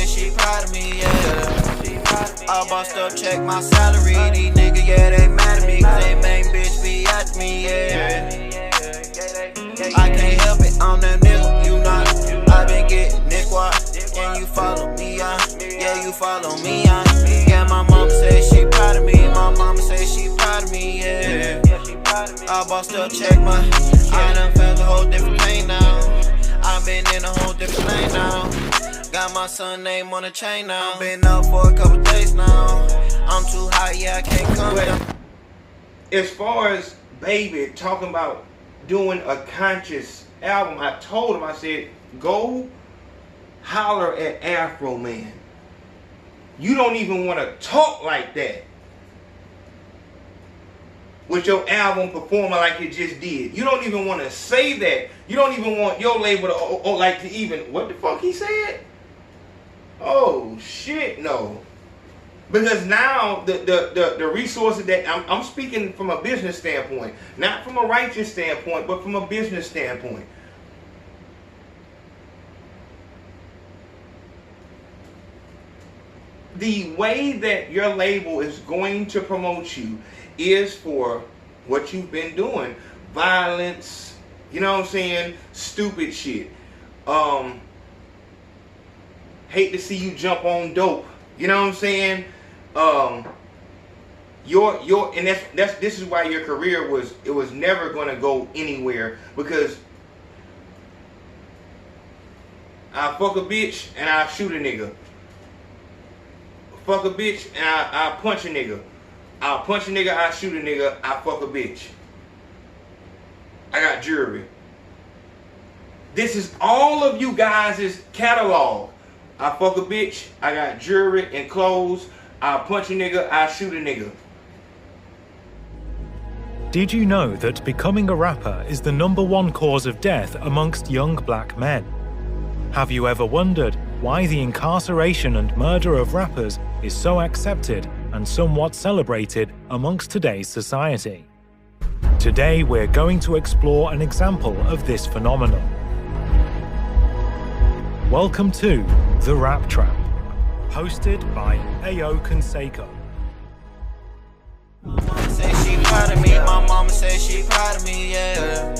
say she proud of me, yeah. I bossed up, check my salary. These niggas, yeah, they mad at me, cause they main bitch be at me, yeah. I can't help it, I'm that nigga, you not. I been getting Nick Watt, and you follow me, yeah, you follow me, yeah, my mama say she proud of me, my mama say she proud of me, yeah. I bossed up, check my, I done felt a whole different lane now. I been in a whole different lane now. Got my son name on the chain now. Been up for a couple days now. I'm too high, yeah, I can't come down. As far as Baby talking about doing a conscious album, I told him, I said, go holler at Afro Man. You don't even want to talk like that with your album performing like it just did. You don't even want to say that. You don't even want your label to or like to even, what the fuck he said? Oh shit, no. Because now the resources that I'm speaking from a business standpoint, not from a righteous standpoint, but from a business standpoint. The way that your label is going to promote you is for what you've been doing. Violence, you know what I'm saying? Stupid shit. Hate to see you jump on dope. You know what I'm saying? And this is why your career was never gonna go anywhere, because I fuck a bitch and I shoot a nigga. Fuck a bitch and I punch a nigga. I'll punch a nigga, I shoot a nigga, I fuck a bitch. I got jewelry. This is all of you guys' catalog. I fuck a bitch, I got jewelry and clothes, I punch a nigga, I shoot a nigga. Did you know that becoming a rapper is the #1 cause of death amongst young black men? Have you ever wondered why the incarceration and murder of rappers is so accepted and somewhat celebrated amongst today's society? Today we're going to explore an example of this phenomenon. Welcome to The Rap Trap, hosted by AYO CONSACO. My mama say she proud of me, my mama say she proud of me, yeah.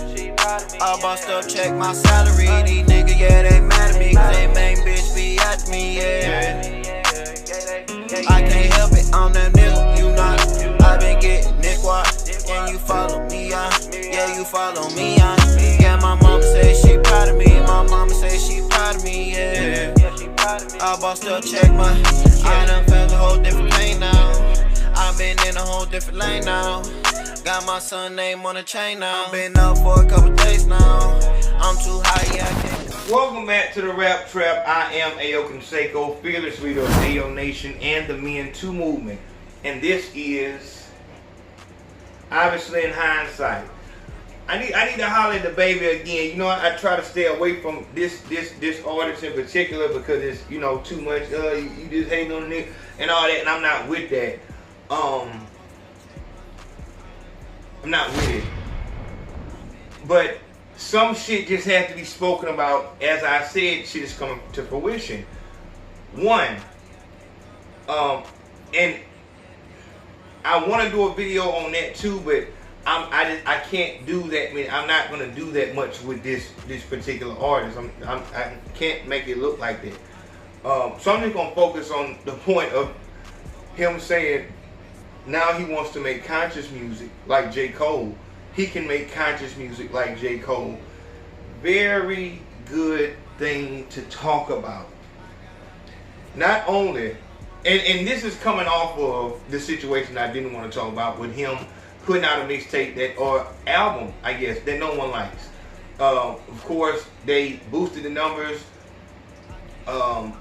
I bossed up, check my salary. These niggas, yeah, they mad at me, cause they main bitch be at me, yeah. I can't help it, I'm that nigga, you not. I been getting Nick Watt, and you follow me, yeah, you follow me, yeah, my mama say she proud of me, my mama say she proud of me, yeah. I bossed up, check my, I done felt a whole different lane now. I been in a whole different lane now. Got my son name on the chain now. Been up for a couple days now. I'm too high, yeah, I can't. Welcome back to The Rap Trap. I am AYO CONSACO, fearless leader of AYO Nation and the Men 2 movement. And this is, obviously in hindsight, I need to holler at the Baby again. You know, I try to stay away from this artist in particular because it's, you know, too much. You just hating on the nigga and all that, and I'm not with that. I'm not with it. But some shit just had to be spoken about. As I said, shit is coming to fruition. One, and I want to do a video on that too, but I can't do that. I mean, I'm not gonna do that much with this particular artist. I can't make it look like that. So I'm just gonna focus on the point of him saying now he wants to make conscious music like J. Cole. He can make conscious music like J. Cole. Very good thing to talk about. Not only, and this is coming off of the situation I didn't want to talk about with him putting out a mixtape that, or album, I guess, that no one likes. Of course, they boosted the numbers to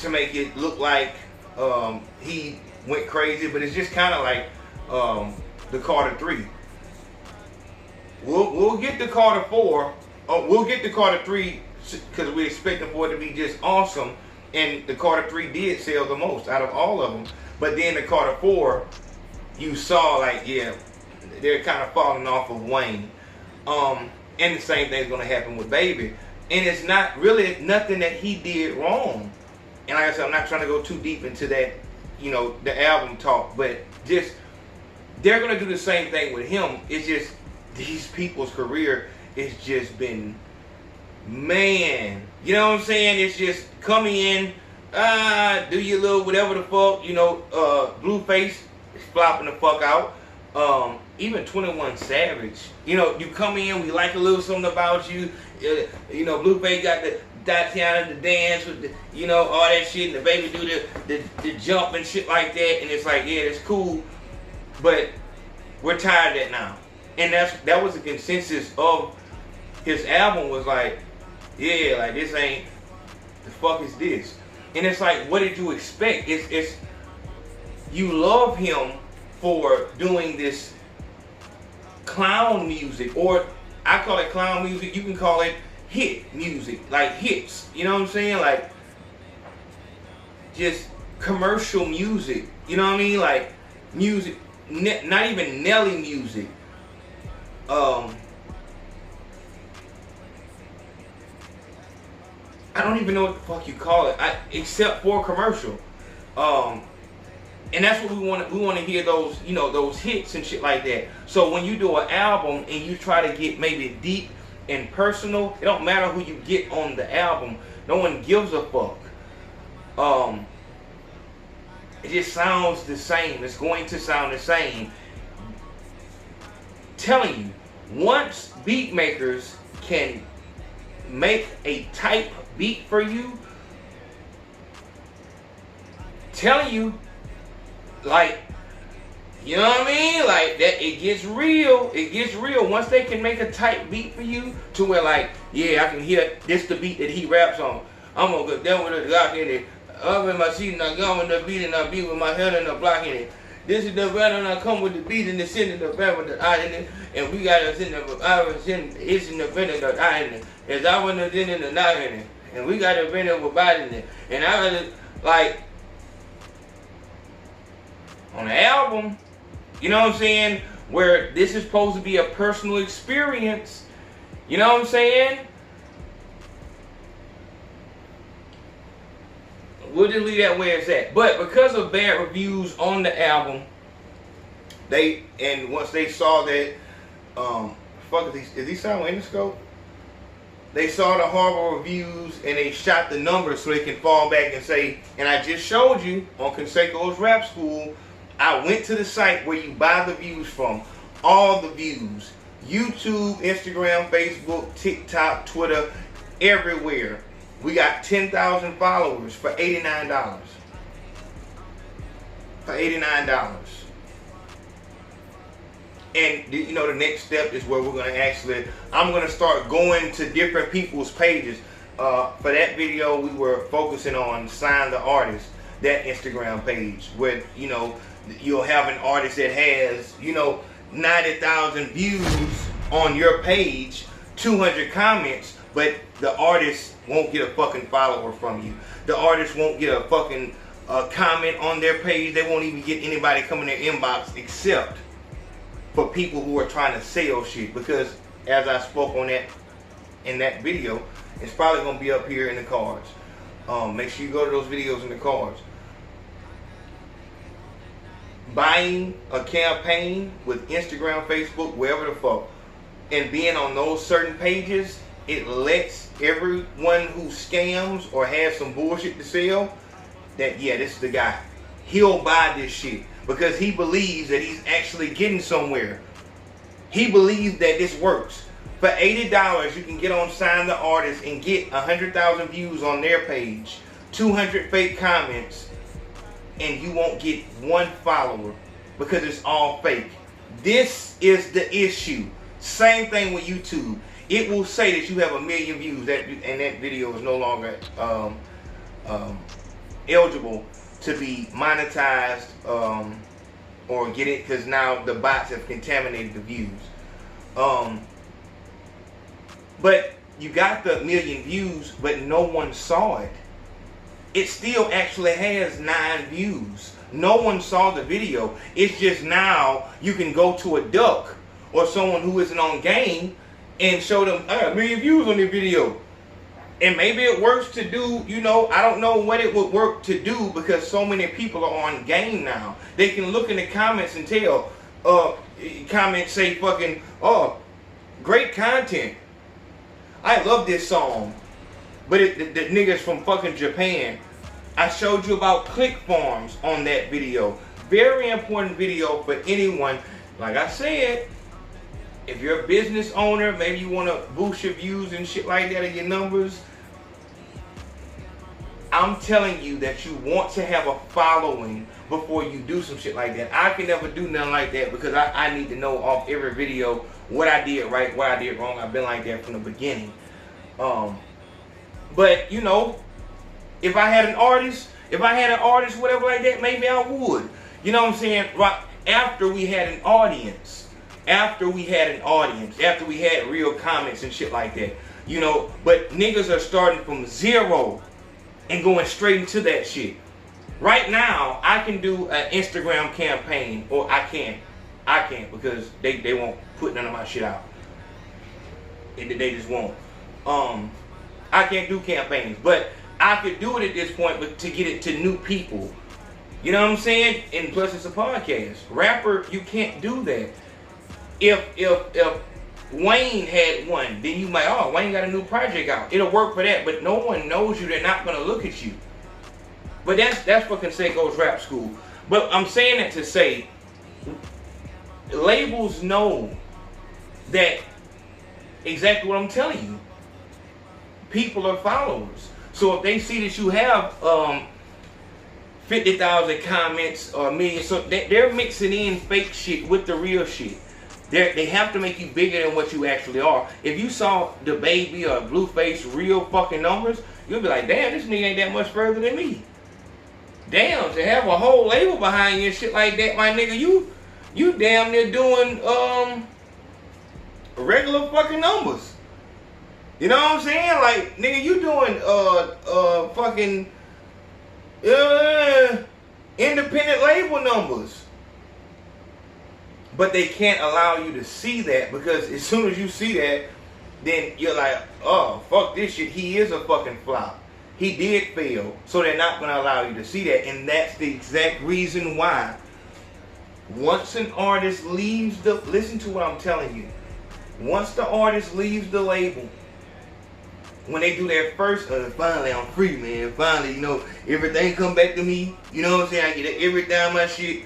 make it look like he went crazy, but it's just kind of like the Carter 3. We'll get the Carter 4. We'll get the Carter 3 because we expecting for it to be just awesome, and the Carter 3 did sell the most out of all of them. But then the Carter 4, you saw like, yeah, they're kind of falling off of Wayne. And the same thing's gonna happen with Baby. And it's not really nothing that he did wrong. And like I said, I'm not trying to go too deep into that, you know, the album talk, but just, they're going to do the same thing with him. It's just, these people's career has just been, man, you know what I'm saying? It's just coming in, do your little whatever the fuck, you know, Blueface is flopping the fuck out. Even 21 Savage, you know, you come in, we like a little something about you. You know, Blueface got the Tatiana, the dance with the, you know, all that shit, and the baby do the jump and shit like that, and it's like, yeah, it's cool, but we're tired of that now. And that was the consensus of his album, was like, yeah, like, this ain't, the fuck is this? And it's like, what did you expect? It's you love him for doing this clown music, or I call it clown music, you can call it hit music, like hits, you know what I'm saying? Like, just commercial music, you know what I mean? Like, music, not even Nelly music. I don't even know what the fuck you call it, except for commercial. And that's what we want. We want to hear those, you know, those hits and shit like that. So when you do an album and you try to get maybe deep and personal, it don't matter who you get on the album. No one gives a fuck. It just sounds the same. It's going to sound the same. Telling you, once beat makers can make a type beat for you, telling you, like, you know what I mean? Like, that, it gets real. It gets real. Once they can make a tight beat for you, to where, like, yeah, I can hear this the beat that he raps on. I'm gonna go down with a Glock in it. Up in my seat and I go with the beat and I beat with my head and the block in it. This is the run and I come with the beat and the sin in the band with the eye in it. And we got us in the it's in the vent and the eye in it. As I went in the night in it. And we got a vent with body in it. And I was like, on the album, you know what I'm saying, where this is supposed to be a personal experience, you know what I'm saying? We'll just leave that where it's at. But because of bad reviews on the album, once they saw that, is he signed with Interscope? They saw the horrible reviews and they shot the numbers so they can fall back and say, and I just showed you on Consaco's Rap School, I went to the site where you buy the views from. All the views. YouTube, Instagram, Facebook, TikTok, Twitter, everywhere. We got 10,000 followers for $89. For $89. And you know, the next step is where we're going to actually, I'm going to start going to different people's pages. For that video, we were focusing on Sign the Artist, that Instagram page, where, you know, you'll have an artist that has, you know, 90,000 views on your page, 200 comments, but the artist won't get a fucking follower from you. The artist won't get a fucking comment on their page. They won't even get anybody come in their inbox except for people who are trying to sell shit. Because as I spoke on that in that video, it's probably gonna be up here in the cards. Make sure you go to those videos in the cards. Buying a campaign with Instagram, Facebook, wherever the fuck, and being on those certain pages, it lets everyone who scams or has some bullshit to sell that, yeah, this is the guy. He'll buy this shit because he believes that he's actually getting somewhere. He believes that this works. For $80, you can get on Sign the Artist and get 100,000 views on their page, 200 fake comments, and you won't get one follower because it's all fake. This is the issue. Same thing with YouTube. It will say that you have 1 million views, and that video is no longer eligible to be monetized or get it, because now the bots have contaminated the views. But you got the 1 million views, but no one saw it. It still actually has 9 views. No one saw the video. It's just now you can go to a duck or someone who isn't on game and show them, I got 1 million views on this video. And maybe it works to do, you know, I don't know what it would work to do because so many people are on game now. They can look in the comments and tell, comments say fucking, oh, great content. I love this song. But the niggas from fucking Japan. I showed you about click farms on that video. Very important video for anyone. Like I said, if you're a business owner, maybe you want to boost your views and shit like that, or your numbers. I'm telling you that you want to have a following before you do some shit like that. I can never do nothing like that because I need to know off every video what I did right, what I did wrong. I've been like that from the beginning. But, you know, if I had an artist, whatever like that, maybe I would. You know what I'm saying? Right after we had an audience. After we had real comments and shit like that. You know, but niggas are starting from zero and going straight into that shit. Right now, I can do an Instagram campaign, or I can't because they won't put none of my shit out. They just won't. I can't do campaigns, but I could do it at this point, but to get it to new people. You know what I'm saying? And plus it's a podcast. Rapper, you can't do that. If Wayne had one, then you might, oh, Wayne got a new project out. It'll work for that, but no one knows you. They're not gonna look at you. But that's for Consaco's Rap School. But I'm saying that to say, labels know that exactly what I'm telling you. People are followers. So if they see that you have 50,000 comments or a million, so they're mixing in fake shit with the real shit. They have to make you bigger than what you actually are. If you saw the Baby or Blueface real fucking numbers, you'll be like, damn, this nigga ain't that much further than me. Damn, to have a whole label behind you and shit like that, my nigga, you damn near doing regular fucking numbers. You know what I'm saying? Like, nigga, you doing fucking independent label numbers. But they can't allow you to see that, because as soon as you see that, then you're like, oh, fuck this shit. He is a fucking flop. He did fail. So they're not going to allow you to see that. And that's the exact reason why once an artist leaves the, listen to what I'm telling you. Once the artist leaves the label, when they do their first, finally I'm free, man. Finally, you know, everything come back to me. You know what I'm saying? I get everything my shit.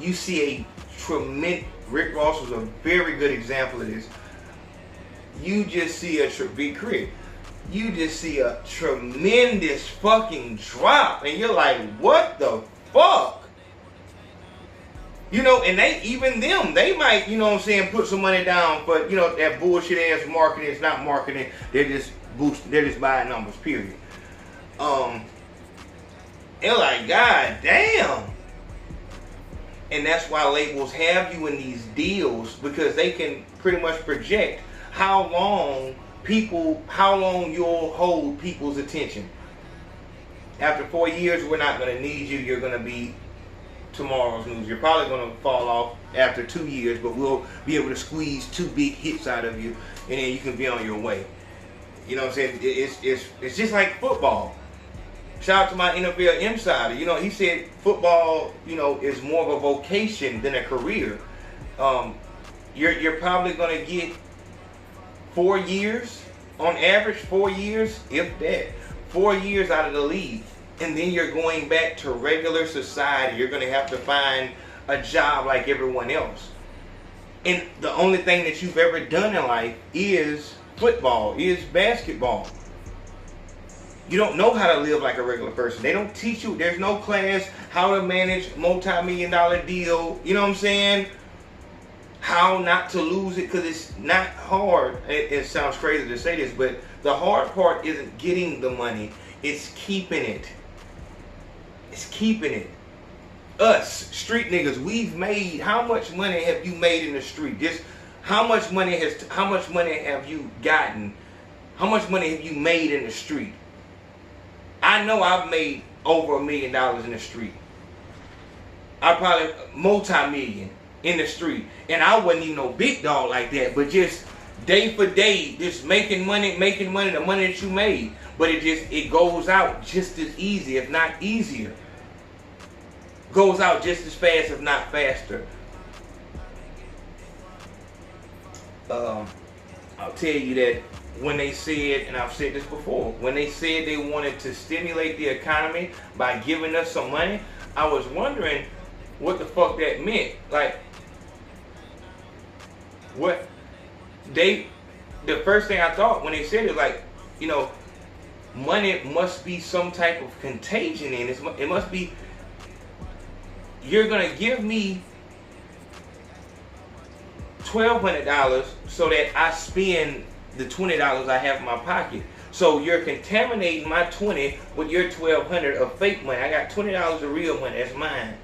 You see a tremendous, Rick Ross was a very good example of this. You just see Big Crit. You just see a tremendous fucking drop, and you're like, what the fuck? You know, and they might, you know what I'm saying, put some money down, but you know, that bullshit ass marketing is not marketing. They're just buying numbers, period. And like, god damn. And that's why labels have you in these deals, because they can pretty much project how long you'll hold people's attention. After 4 years, we're not going to need you. You're going to be tomorrow's news. You're probably going to fall off after 2 years, but we'll be able to squeeze 2 big hits out of you, and then you can be on your way. You know what I'm saying? It's just like football. Shout out to my NFL insider. You know, he said football, you know, is more of a vocation than a career. You're probably going to get 4 years, on average 4 years, if that. 4 years out of the league. And then you're going back to regular society. You're going to have to find a job like everyone else. And the only thing that you've ever done in life is football, is basketball. You don't know how to live like a regular person. They don't teach you. There's no class how to manage multi-million-dollar deal. You know what I'm saying? How not to lose it, because it's not hard. It sounds crazy to say this, but the hard part isn't getting the money. It's keeping it. It's keeping it. Us, street niggas, we've made, how much money have you made in the street? Just how much money have you gotten? How much money have you made in the street? I know I've made over $1 million in the street. I probably multi-million in the street. And I wasn't even no big dog like that, but just day for day, just making money, the money that you made. But it goes out just as easy, if not easier. Goes out just as fast, if not faster. I'll tell you that when they said, and I've said this before, when they said they wanted to stimulate the economy by giving us some money, I was wondering what the fuck that meant. Like, what the first thing I thought when they said it, like, you know, money must be some type of contagion in it. It must be, you're gonna give me $1,200 so that I spend the $20 I have in my pocket. So you're contaminating my 20 with your 1,200 of fake money. I got $20 of real money, that's mine.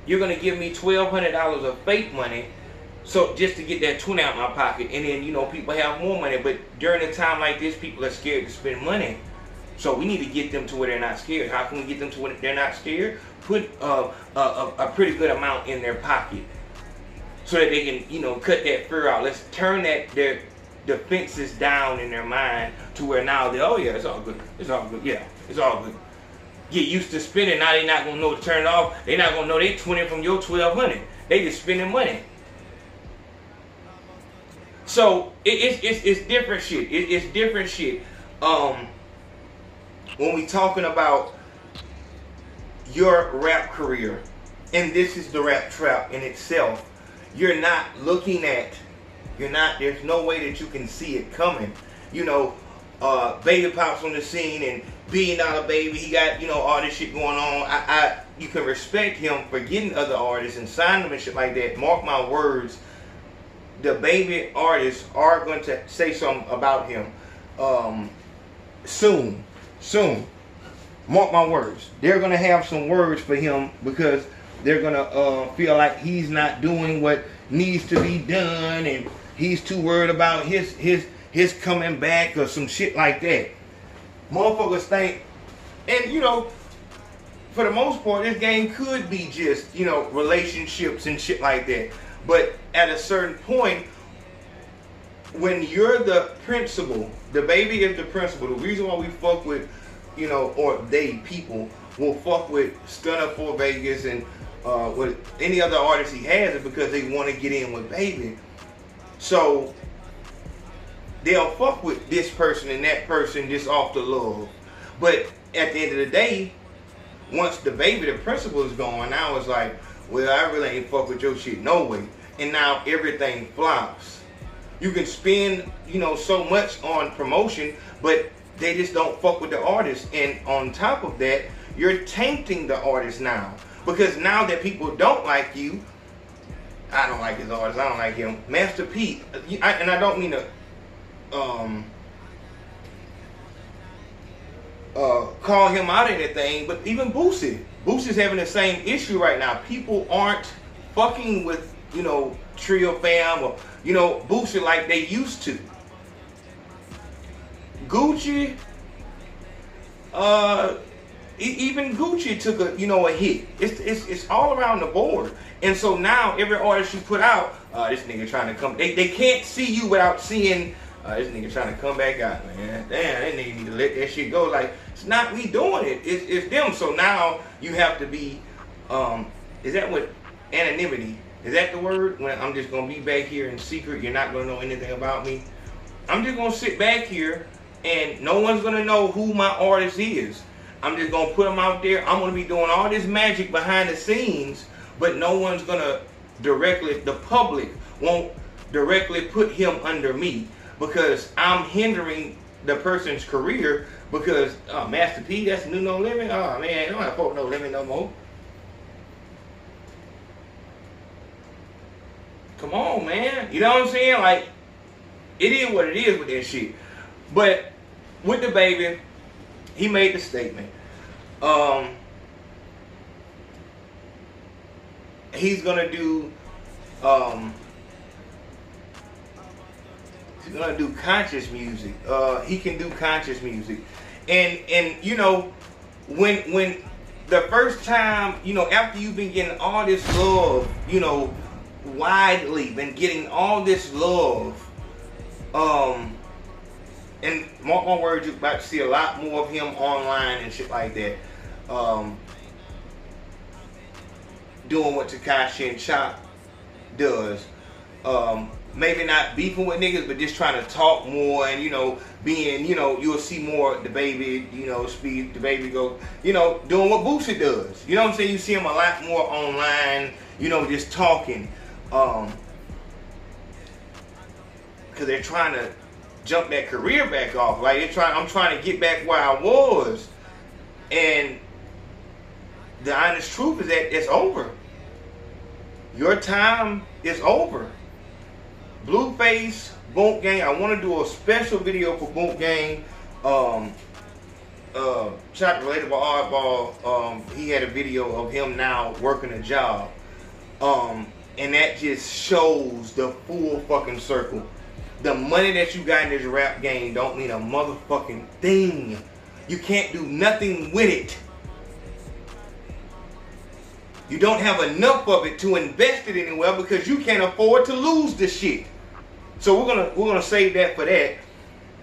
You're gonna give me $1,200 of fake money, so just to get that 20 out of my pocket. And then, you know, people have more money, but during a time like this, people are scared to spend money. So we need to get them to where they're not scared. How can we get them to where they're not scared? Put a pretty good amount in their pocket, so that they can, you know, cut that fear out. Let's turn their defenses down in their mind to where now they, oh yeah, it's all good. It's all good. Yeah, it's all good. Get used to spending. Now they're not gonna know to turn it off. They're not gonna know they 20 from your 1,200. They just spending money. So it's different shit. It's different shit. When we talking about your rap career, and this is the rap trap in itself, you're not looking at, there's no way that you can see it coming. You know, Baby pops on the scene and being out of Baby, he got, you know, all this shit going on. You can respect him for getting other artists and signing them and shit like that. Mark my words, the Baby artists are going to say something about him soon. Mark my words. They're going to have some words for him because they're going to feel like he's not doing what needs to be done and he's too worried about his coming back or some shit like that. Motherfuckers think, and you know, for the most part, this game could be just, you know, relationships and shit like that. But at a certain point, when you're the principal, the Baby is the principal. The reason why we fuck with, you know, or people will fuck with Stunner for Vegas and with any other artist he has is because they want to get in with Baby. So they'll fuck with this person and that person just off the love. But at the end of the day, once the Baby, the principal, is gone, now it's like, well, I really ain't fuck with your shit no way. And now everything flops. You can spend, you know, so much on promotion, but they just don't fuck with the artist. And on top of that, you're tainting the artist now. Because now that people don't like you, I don't like this artist, I don't like him. Master P, and I don't mean to call him out or anything, but even Boosie's having the same issue right now. People aren't fucking with, you know, Trio Fam or, you know, Boosie like they used to. Gucci, even Gucci took a, you know, a hit. It's all around the board. And so now every artist you put out, this nigga trying to come, they can't see you without seeing this nigga trying to come back out, man. Damn, that nigga need to let that shit go. Like, it's not me doing it, it's them. So now you have to be, is that what, anonymity, is that the word? When I'm just gonna be back here in secret, you're not gonna know anything about me. I'm just gonna sit back here and no one's gonna know who my artist is. I'm just gonna put them out there. I'm gonna be doing all this magic behind the scenes, but no one's gonna directly, the public won't directly put him under me because I'm hindering the person's career because Master P, that's new No Limit. Oh man, I don't have to quote No Limit no more. Come on, man. You know what I'm saying? Like, it is what it is with that shit. But with the Baby, he made the statement. He's gonna do conscious music. He can do conscious music. And you know, when the first time, you know, after you've been getting all this love, you know, widely been getting all this love, And mark my words, you're about to see a lot more of him online and shit like that. Doing what Tekashi and Chop does. Maybe not beefing with niggas, but just trying to talk more and, you know, being, you know, you'll see more the baby, you know, speed, the baby go, you know, doing what Boosie does. You know what I'm saying? You see him a lot more online, you know, just talking. Because they're trying to jump that career back off. Like, I'm trying to get back where I was. And the honest truth is that it's over. Your time is over. Blueface, Boom Gang. I want to do a special video for Boom Gang. Chop related by Oddball. He had a video of him now working a job. And that just shows the full fucking circle. The money that you got in this rap game don't mean a motherfucking thing. You can't do nothing with it. You don't have enough of it to invest it anywhere because you can't afford to lose the shit. So we're gonna save that for that.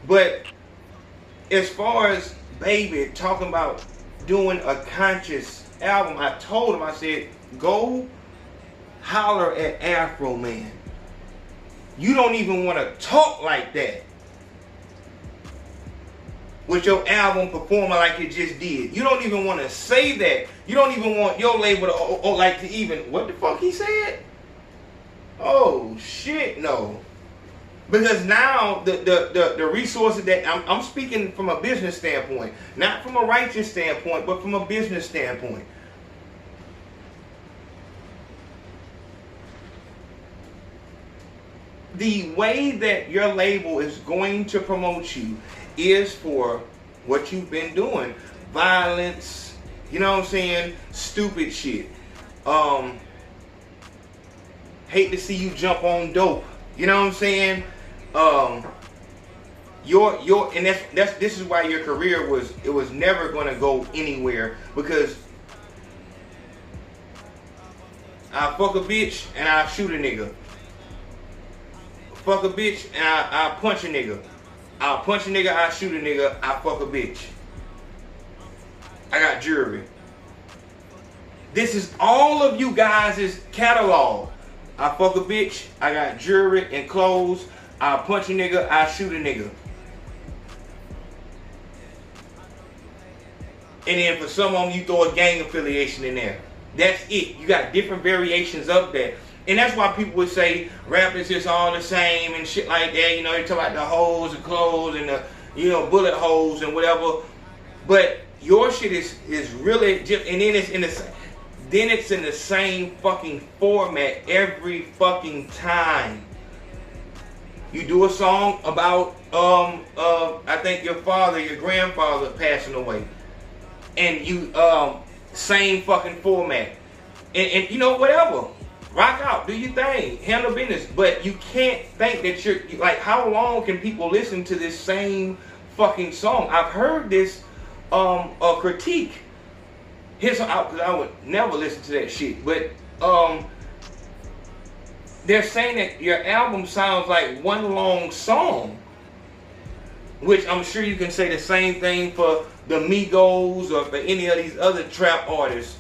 But as far as Baby talking about doing a conscious album, I told him, I said, go holler at Afro Man. You don't even want to talk like that with your album performing like it just did. You don't even want to say that. You don't even want your label to like to even, what the fuck he said? Oh shit, no. Because now the resources that I'm speaking from a business standpoint, not from a righteous standpoint, but from a business standpoint. The way that your label is going to promote you is for what you've been doing. Violence, you know what I'm saying? Stupid shit. Hate to see you jump on dope. You know what I'm saying? And this is why your career was never gonna go anywhere, because I fuck a bitch and I shoot a nigga. Fuck a bitch and I punch a nigga. I'll punch a nigga, I shoot a nigga, I fuck a bitch. I got jewelry. This is all of you guys' catalog. I fuck a bitch, I got jewelry and clothes, I punch a nigga, I shoot a nigga. And then for some of them, you throw a gang affiliation in there. That's it. You got different variations of that. And that's why people would say rap is just all the same and shit like that. You know, they talk about the hoes and clothes and the, you know, bullet holes and whatever. But your shit is really just, and then it's in the same fucking format every fucking time. You do a song about I think your grandfather passing away, and you same fucking format, and you know, whatever. Rock out, do your thing, handle business. But you can't think that you're like, how long can people listen to this same fucking song? I've heard this a critique. Because I would never listen to that shit. But they're saying that your album sounds like one long song, which I'm sure you can say the same thing for the Migos or for any of these other trap artists.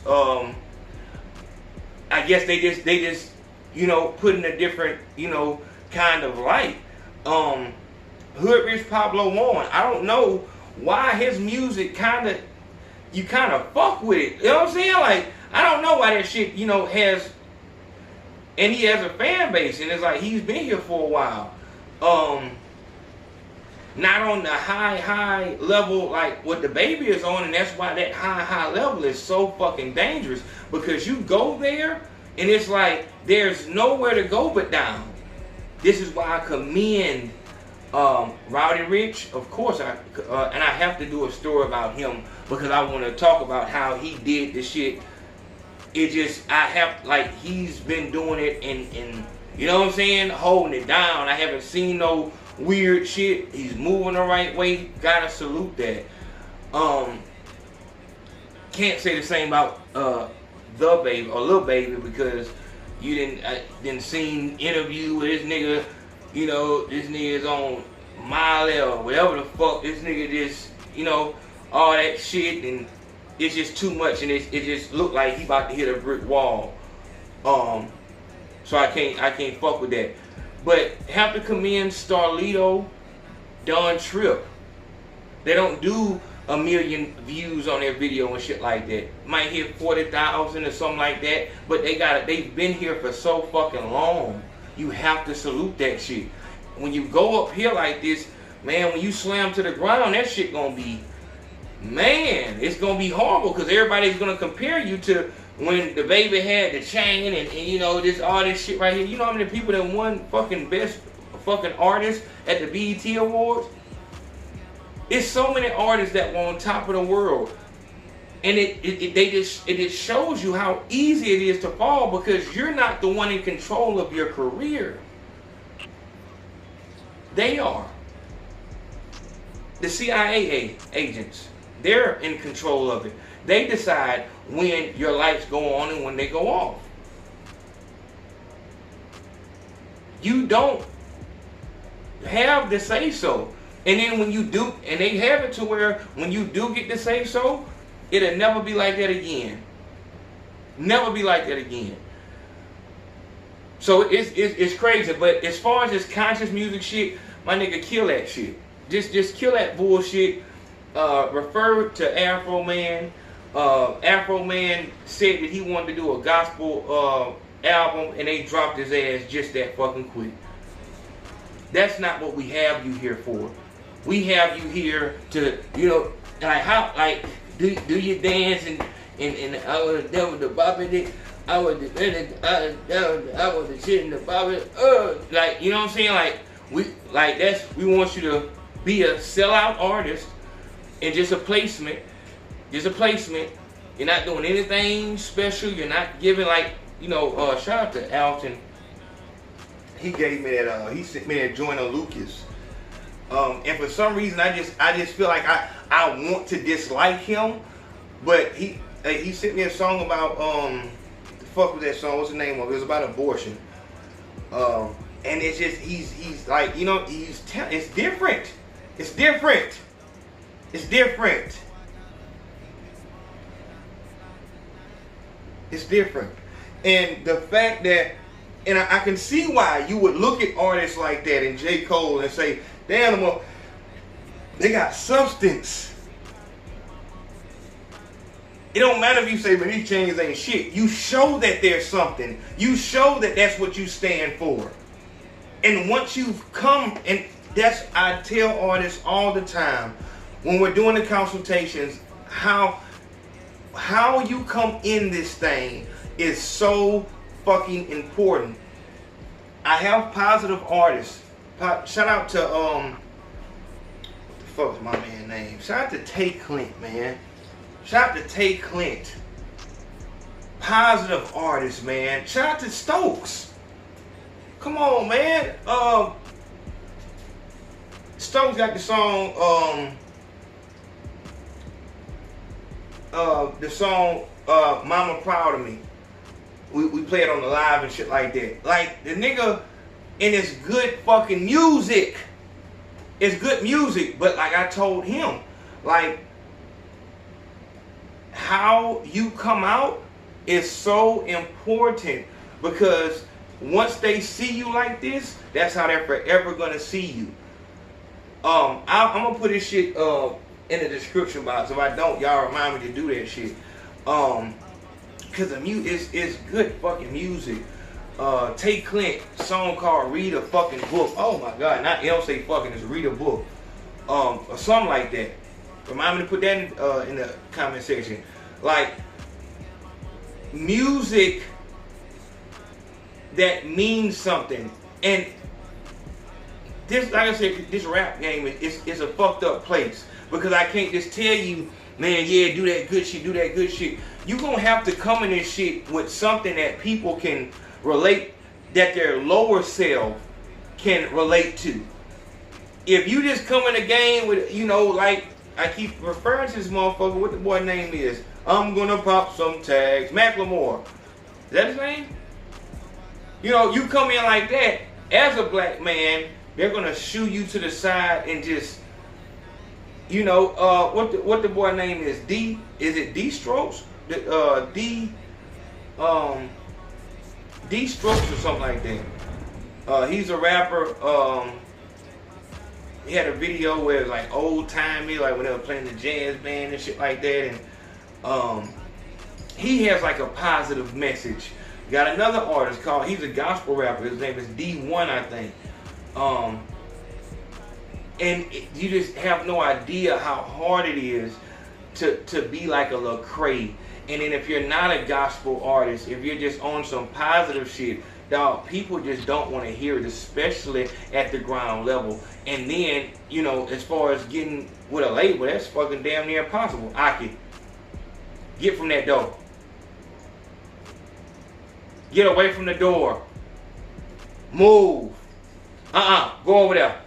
I guess they just you know, put in a different, you know, kind of light. Hood Rich Pablo Warren, I don't know why his music you kind of fuck with it. You know what I'm saying? Like, I don't know why that shit, you know, has, and he has a fan base, and it's like he's been here for a while. Not on the high level like what the Baby is on, and that's why that high level is so fucking dangerous, because you go there and it's like there's nowhere to go but down. This is why I commend Rowdy Rich, of course, and I have to do a story about him because I want to talk about how he did the shit. It just, he's been doing it and you know what I'm saying, holding it down. I haven't seen no weird shit. He's moving the right way. Gotta salute that. Can't say the same about the Baby or Lil Baby, because you didn't seen interview with this nigga you know, this nigga is on Miley or whatever the fuck, this nigga just, you know, all that shit, and it's just too much, and it just look like he about to hit a brick wall. So I can't fuck with that. But have to commend Starlito, Don Trip. They don't do 1 million views on their video and shit like that. Might hit 40,000 or something like that. But they've been here for so fucking long. You have to salute that shit. When you go up here like this, man, when you slam to the ground, that shit gonna be, man, it's gonna be horrible, because everybody's gonna compare you to when the baby had the chain and you know, this all this shit right here. You know how many people that won fucking best fucking artist at the BET Awards? It's so many artists that were on top of the world. And it just shows you how easy it is to fall, because you're not the one in control of your career. They are. The CIA agents, they're in control of it. They decide when your lights go on and when they go off. You don't have the say so. And then when you do, and they have it to where when you do get to say so, it'll never be like that again. Never be like that again. So it's crazy. But as far as this conscious music shit, my nigga, kill that shit. Just kill that bullshit. Refer to Afro Man. Afro Man said that he wanted to do a gospel album, and they dropped his ass just that fucking quick. That's not what we have you here for. We have you here to, you know, like how, like, do you dance and I was there with the bopping, I was the shit in the bopping, like, you know what I'm saying? Like we want you to be a sellout artist and just a placement. Just a placement. You're not doing anything special. You're not giving, like, you know, shout out to Alton. He gave me that, he sent me that joint on Lucas. And for some reason, I just feel like I want to dislike him. But he sent me a song about, the fuck was that song? What's the name of it? It was about abortion. And it's just, he's like, you know, it's different. It's different. It's different. It's different. And the fact that, and I can see why you would look at artists like that and J. Cole and say, damn, they got substance. It don't matter if you say, but these chains ain't shit. You show that there's something. You show that that's what you stand for. And once you've come, and that's, I tell artists all the time, when we're doing the consultations, how you come in this thing is so fucking important. I have positive artists. Shout out to, what the fuck's my man's name? Shout out to Tay Clint, man. Shout out to Tay Clint. Positive artists, man. Shout out to Stokes. Come on, man. Stokes got the song, Mama Proud of Me. We play it on the live and shit like that. Like, the nigga, and it's good fucking music. It's good music, but like I told him, like, how you come out is so important, because once they see you like this, that's how they're forever gonna see you. I'm gonna put this shit in the description box. If I don't, y'all remind me to do that shit. Cause the it's good fucking music. Tay Clint, song called Read a Fucking Book. Oh my god, not L say fucking, it's Read a Book. Or something like that. Remind me to put that in the comment section. Like, music that means something. And this, like I said, this rap game is a fucked up place. Because I can't just tell you, man, yeah, do that good shit, do that good shit. You gonna have to come in this shit with something that people can relate, that their lower self can relate to. If you just come in the game with, you know, like, I keep referring to this motherfucker, what the boy name is, I'm gonna pop some tags, Macklemore. Is that his name? You know, you come in like that, as a black man, they're gonna shoo you to the side and just, you know, what the boy name is? D? Is it D Strokes? D Strokes or something like that. He's a rapper. He had a video where it was like old timey, like when they were playing the jazz band and shit like that, and he has like a positive message. Got another artist called, he's a gospel rapper, his name is D1, I think. You just have no idea how hard it is to be like a Lecrae. And then if you're not a gospel artist, if you're just on some positive shit, dog, people just don't want to hear it, especially at the ground level. And then, you know, as far as getting with a label, that's fucking damn near impossible. Aki, get from that door. Get away from the door. Move. Go over there.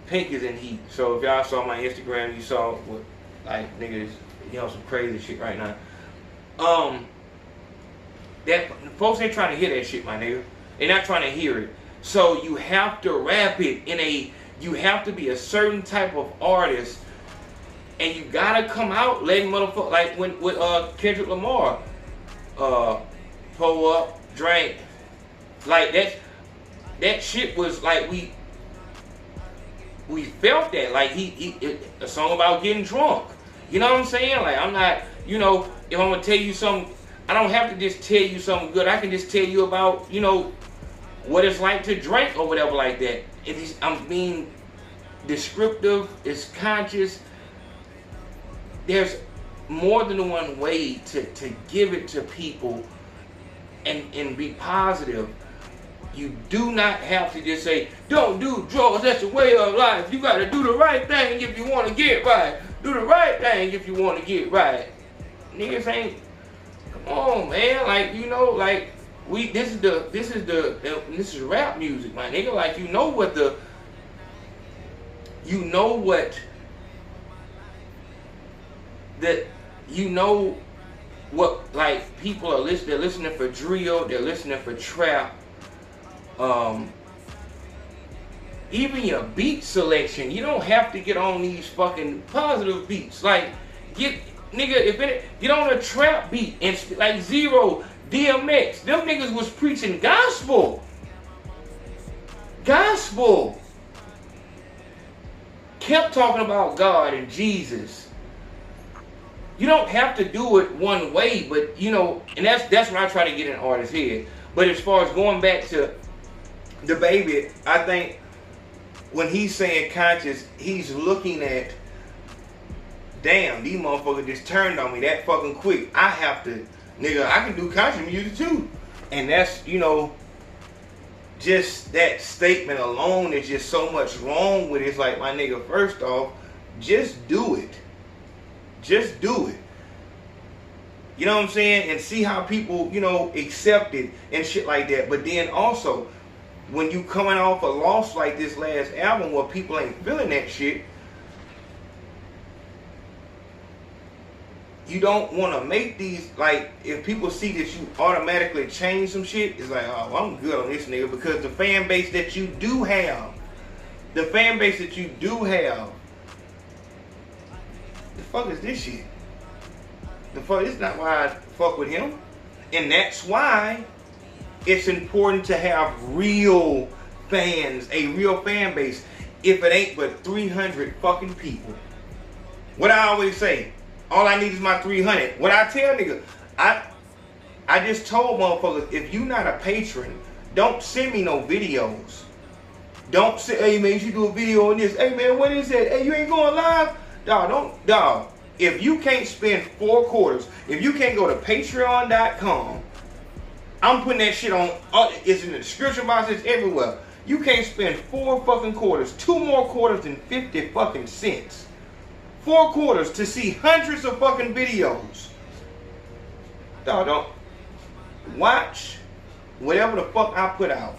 Pink is in heat. So if y'all saw my Instagram, you saw what, like, niggas, you know, some crazy shit right now. That folks ain't trying to hear that shit, my nigga. They're not trying to hear it. So you have to rap it in a, you have to be a certain type of artist, and you gotta come out letting motherfucker, like when with Kendrick Lamar, pull up, drink, like that shit was like we felt that, like a song about getting drunk. You know what I'm saying? Like, I'm not, you know, if I'm gonna tell you something, I don't have to just tell you something good. I can just tell you about, you know, what it's like to drink or whatever like that. I'm being descriptive, it's conscious. There's more than one way to give it to people and be positive. You do not have to just say, don't do drugs, that's the way of life. You got to do the right thing if you want to get right. Do the right thing if you want to get right. Niggas ain't, come on, man. Like, you know, like, this is rap music, my nigga. Like, you know what like, people are listening. They're listening for drill. They're listening for trap. Even your beat selection, you don't have to get on these fucking positive beats. Like, get on a trap beat and like Zero, DMX. Them niggas was preaching gospel. Kept talking about God and Jesus. You don't have to do it one way, but you know, and that's when I try to get an artist's head. But as far as going back to the baby, I think when he's saying conscious, he's looking at, damn, these motherfuckers just turned on me that fucking quick. I have to, nigga, I can do conscious music too. And that's, you know, just that statement alone is just so much wrong with it. It's like, my nigga, first off, just do it. Just do it. You know what I'm saying? And see how people, you know, accept it and shit like that. But then also, when you coming off a loss like this last album where people ain't feeling that shit, you don't want to make these, like, if people see that you automatically change some shit, it's like, oh, well, I'm good on this nigga, because the fan base that you do have, the fuck is this shit? The fuck, it's not why I fuck with him. And that's why it's important to have real fans, a real fan base. If it ain't but 300 fucking people. What I always say, all I need is my 300. What I tell niggas, I just told motherfuckers, if you not a patron, don't send me no videos. Don't say, hey man, you should do a video on this. Hey man, what is that? Hey, you ain't going live? Dog. If you can't spend 4 quarters, if you can't go to patreon.com, I'm putting that shit on, it's in the description box, it's everywhere. You can't spend 4 fucking quarters, 2 more quarters than 50 fucking cents. 4 quarters to see hundreds of fucking videos. Dog, don't watch whatever the fuck I put out.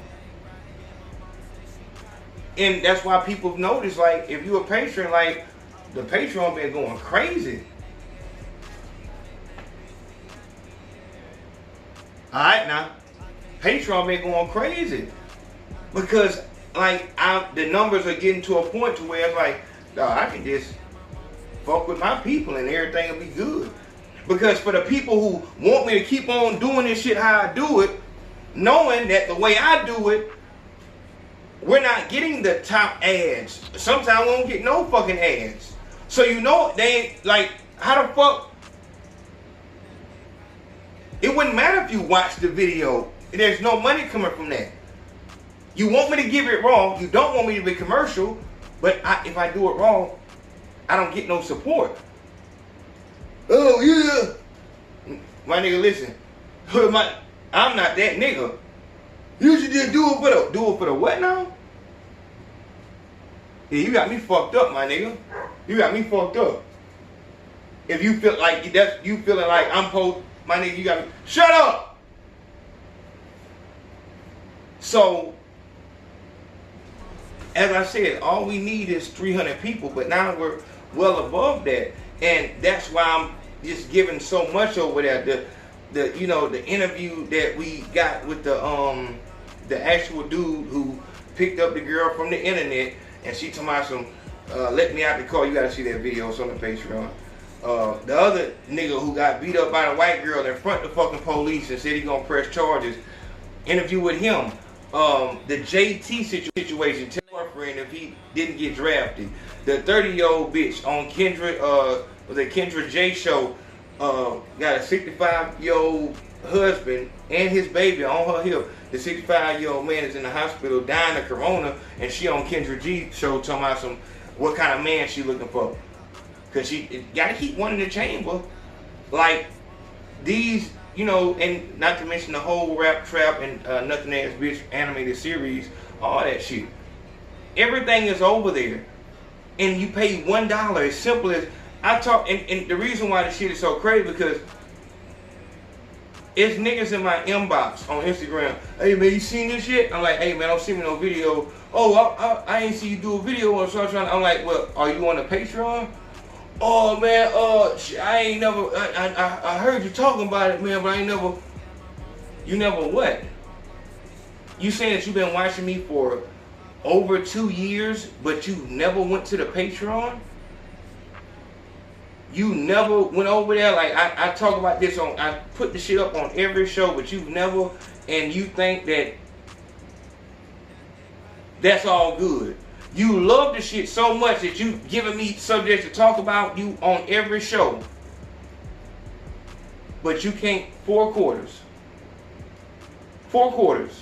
And that's why people notice, like, if you a patron, like, the Patreon been going crazy. Alright now. Patreon been going crazy. Because like the numbers are getting to a point to where it's like, dog, I can just fuck with my people and everything will be good. Because for the people who want me to keep on doing this shit how I do it, knowing that the way I do it, we're not getting the top ads. Sometimes we don't get no fucking ads. So you know, they ain't like, how the fuck? It wouldn't matter if you watch the video. There's no money coming from that. You want me to give it raw. You don't want me to be commercial. But if I do it raw, I don't get no support. Oh yeah. My nigga, listen. I'm not that nigga. You should just do it for the what now? Yeah, you got me fucked up, my nigga. You got me fucked up. If you feel like you feeling like I'm my nigga, you got me. Shut up. So, as I said, all we need is 300 people, but now we're well above that, and that's why I'm just giving so much over there. The interview that we got with the actual dude who picked up the girl from the internet, and she told me let me out the car. You gotta see that video. It's on the Patreon. The other nigga who got beat up by the white girl in front of the fucking police and said he gonna press charges. Interview with him. The JT situation. Tell my friend if he didn't get drafted. The 30-year-old bitch on the Kendra J show got a 65-year-old husband and his baby on her hip. The 65-year-old man is in the hospital dying of corona, and she on Kendra G show talking about what kind of man she looking for. Cause she gotta keep one in the chamber. Like these, and not to mention the whole rap trap and Nothing Ass Bitch animated series, all that shit. Everything is over there. And you pay $1 as simple as I talk, and the reason why this shit is so crazy because it's niggas in my inbox on Instagram. Hey man, you seen this shit? I'm like, hey man, don't send me no video. Oh, I ain't see you do a video on so I'm like, well, are you on the Patreon? Oh man, I ain't never. I heard you talking about it, man, but I ain't never. You never what? You saying that you've been watching me for over 2 years, but you never went to the Patreon? You never went over there. Like I talk about this I put the shit up on every show, but you've never, and you think that that's all good. You love the shit so much that you giving me subjects to talk about you on every show. But you can't 4 quarters. 4 quarters.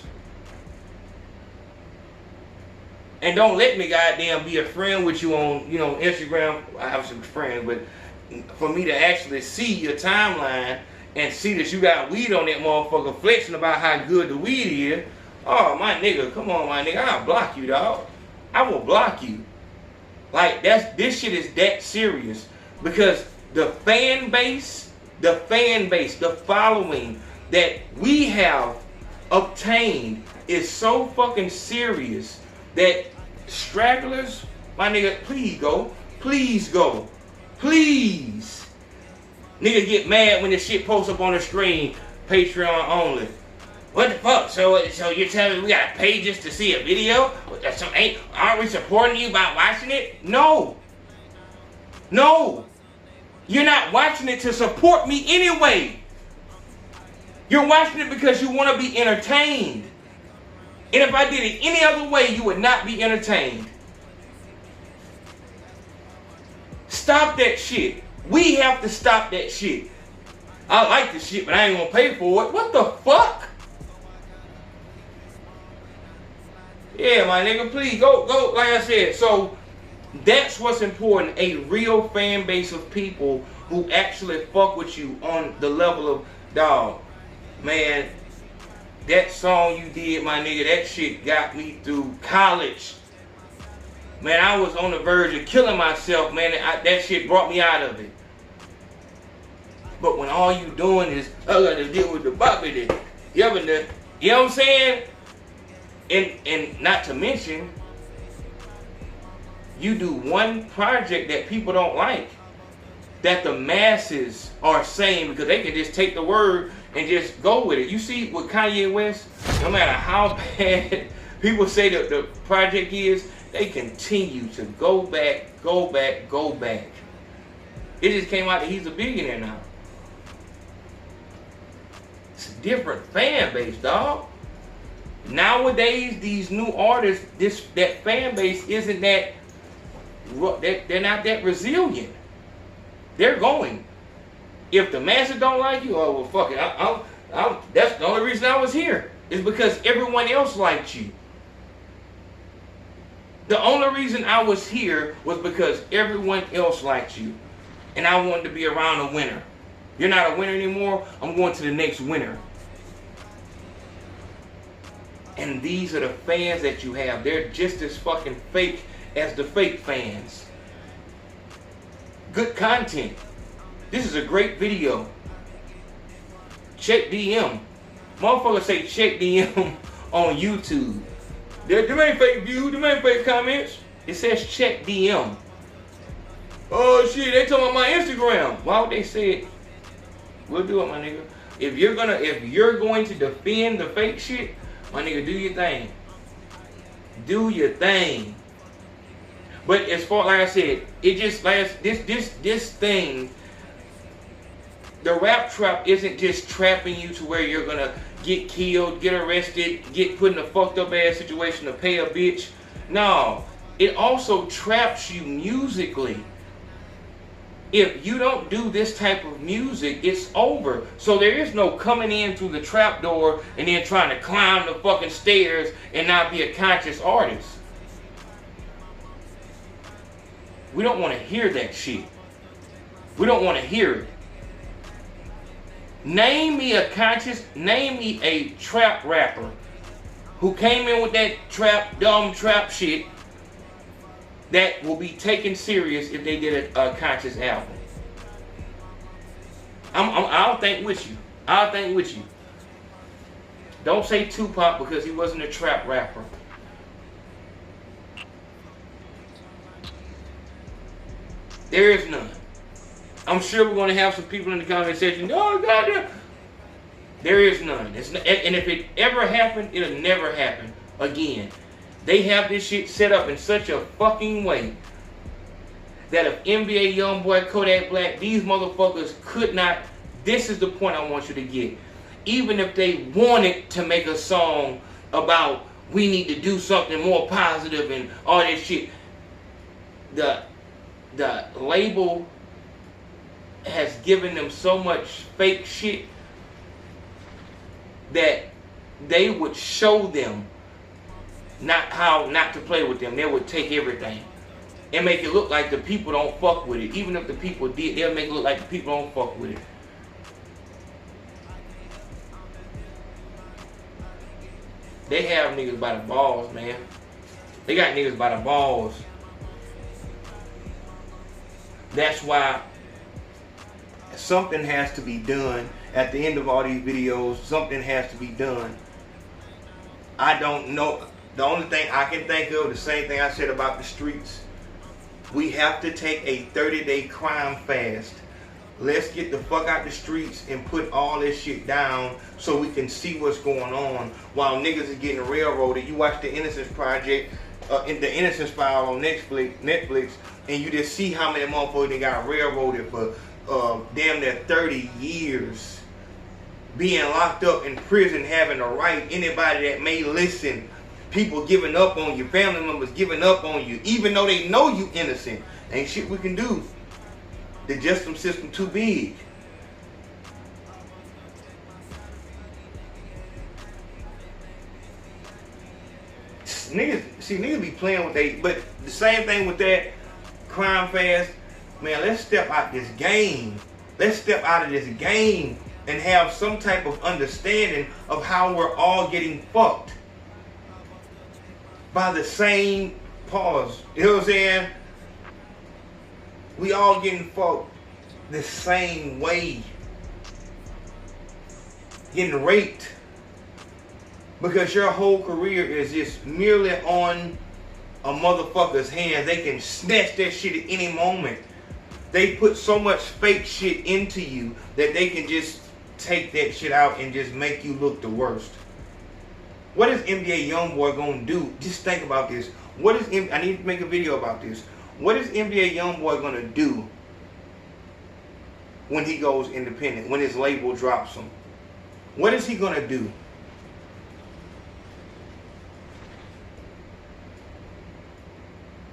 And don't let me goddamn be a friend with you on, Instagram. I have some friends, but for me to actually see your timeline and see that you got weed on that motherfucker flexing about how good the weed is. Oh my nigga, come on my nigga, I'll block you, dog. I will block you. Like this shit is that serious because the fan base, the following that we have obtained is so fucking serious that stragglers, my nigga, please go, please. Nigga get mad when this shit posts up on the screen, Patreon only. What the fuck? So you're telling me we gotta pay just to see a video? Aren't we supporting you by watching it? No. You're not watching it to support me anyway. You're watching it because you want to be entertained. And if I did it any other way, you would not be entertained. Stop that shit. We have to stop that shit. I like this shit, but I ain't gonna pay for it. What the fuck? Yeah, my nigga, please go. Like I said, so that's what's important. A real fan base of people who actually fuck with you on the level of, dog, man, that song you did, my nigga, that shit got me through college. Man, I was on the verge of killing myself, man. That shit brought me out of it. But when all you doing is, I gotta deal with the boppity, you know what I'm saying? And not to mention, you do one project that people don't like, that the masses are saying, because they can just take the word and just go with it. You see with Kanye West, no matter how bad people say that the project is, they continue to go back. It just came out that he's a billionaire now. It's a different fan base, dog. Nowadays, these new artists, that fan base isn't that, they're not that resilient. They're going. If the masses don't like you, oh well, fuck it. That's the only reason I was here. Is because everyone else liked you. The only reason I was here was because everyone else liked you. And I wanted to be around a winner. You're not a winner anymore, I'm going to the next winner. And these are the fans that you have. They're just as fucking fake as the fake fans. Good content. This is a great video. Check DM. Motherfuckers say check DM on YouTube. Them ain't fake views, them ain't fake comments. It says check DM. Oh shit, they talking about my Instagram. Why would they say it? We'll do it, my nigga. If you're going to defend the fake shit, my nigga, do your thing. Do your thing. But as far, like I said, it just this thing, the rap trap isn't just trapping you to where you're gonna get killed, get arrested, get put in a fucked up ass situation to pay a bitch. No, it also traps you musically. If you don't do this type of music, it's over. So there is no coming in through the trap door and then trying to climb the fucking stairs and not be a conscious artist. We don't want to hear that shit. We don't want to hear it. Name me a trap rapper who came in with that dumb trap shit that will be taken serious if they did a conscious album. I'll think with you. I'll think with you. Don't say Tupac because he wasn't a trap rapper. There is none. I'm sure we're going to have some people in the comment section. Oh, God, there is none. And if it ever happened, it'll never happen again. They have this shit set up in such a fucking way that if NBA Youngboy, Kodak Black, these motherfuckers could not. This is the point I want you to get. Even if they wanted to make a song about we need to do something more positive and all that shit, the label has given them so much fake shit that they would show them not to play with them. They would take everything and make it look like the people don't fuck with it. Even if the people did, they'll make it look like the people don't fuck with it. They have niggas by the balls, man. They got niggas by the balls. That's why something has to be done. At the end of all these videos, something has to be done. I don't know. The only thing I can think of, the same thing I said about the streets. We have to take a 30-day crime fast. Let's get the fuck out the streets and put all this shit down so we can see what's going on while niggas is getting railroaded. You watch the Innocence Project, in the Innocence File on Netflix, and you just see how many motherfuckers they got railroaded for damn near 30 years. Being locked up in prison, having to write anybody that may listen. People giving up on you, family members giving up on you, even though they know you innocent. Ain't shit we can do. The justice system too big. Niggas be playing with they, but the same thing with that crime fast. Man, let's step out this game. Let's step out of this game and have some type of understanding of how we're all getting fucked by the same pause. You know what I'm saying? We all getting fucked the same way. Getting raped. Because your whole career is just merely on a motherfucker's hands. They can snatch that shit at any moment. They put so much fake shit into you that they can just take that shit out and just make you look the worst. What is NBA YoungBoy gonna do? Just think about this. I need to make a video about this. What is NBA YoungBoy gonna do when he goes independent, when his label drops him? What is he gonna do?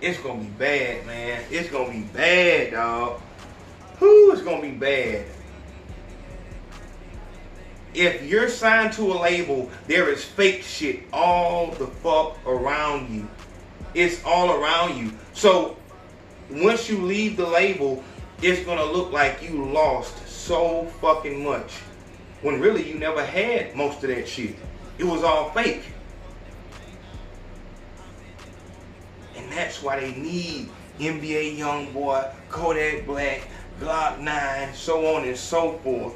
It's gonna be bad, man. It's gonna be bad, dog. Whew, it's gonna be bad. If you're signed to a label, there is fake shit all the fuck around you. It's all around you. So once you leave the label, it's gonna look like you lost so fucking much, when really you never had most of that shit. It was all fake. And that's why they need NBA YoungBoy, Kodak Black, Glock 9, so on and so forth.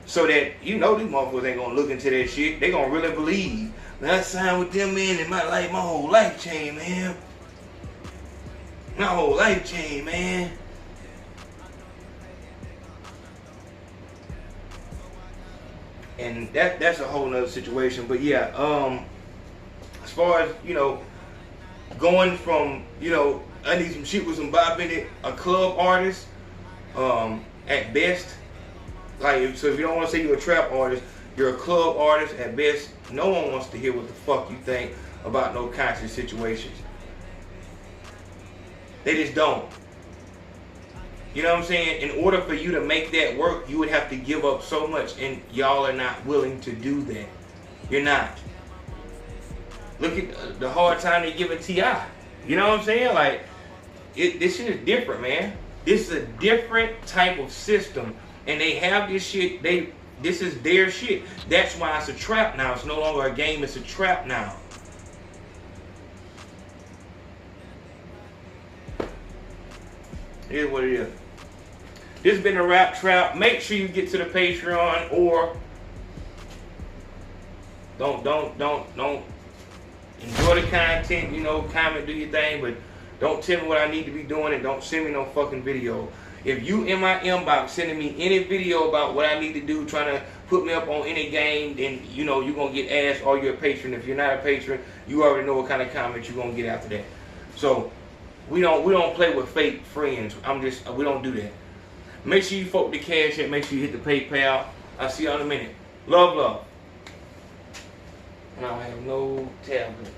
So that, you know, these motherfuckers ain't gonna look into that shit. They gonna really believe. Man, I signed with them, man, and my whole life changed, man. My whole life changed, man. And that's a whole nother situation. But yeah, as far as, you know, going from, you know, I need some shit with some bop in it, a club artist, at best. Like, so if you don't want to say you're a trap artist, you're a club artist at best. No one wants to hear what the fuck you think about no conscious situations. They just don't. You know what I'm saying? In order for you to make that work, you would have to give up so much, and y'all are not willing to do that. You're not. Look at the hard time they give T.I. You know what I'm saying? Like, this shit is different, man. This is a different type of system, and they have this shit. This is their shit. That's why it's a trap now. It's no longer a game. It's a trap now. It is what it is. This has been a Rap Trap. Make sure you get to the Patreon, or don't enjoy the content, you know, comment, do your thing, but don't tell me what I need to be doing, and don't send me no fucking video. If you in my inbox sending me any video about what I need to do, trying to put me up on any game, then you know you're gonna get asked, or you're a patron. If you're not a patron, you already know what kind of comment you're gonna get after that. So we don't play with fake friends. We don't do that. Make sure you fuck the Cash App. Make sure you hit the PayPal. I'll see y'all in a minute. Love, love. And I don't have no tablet.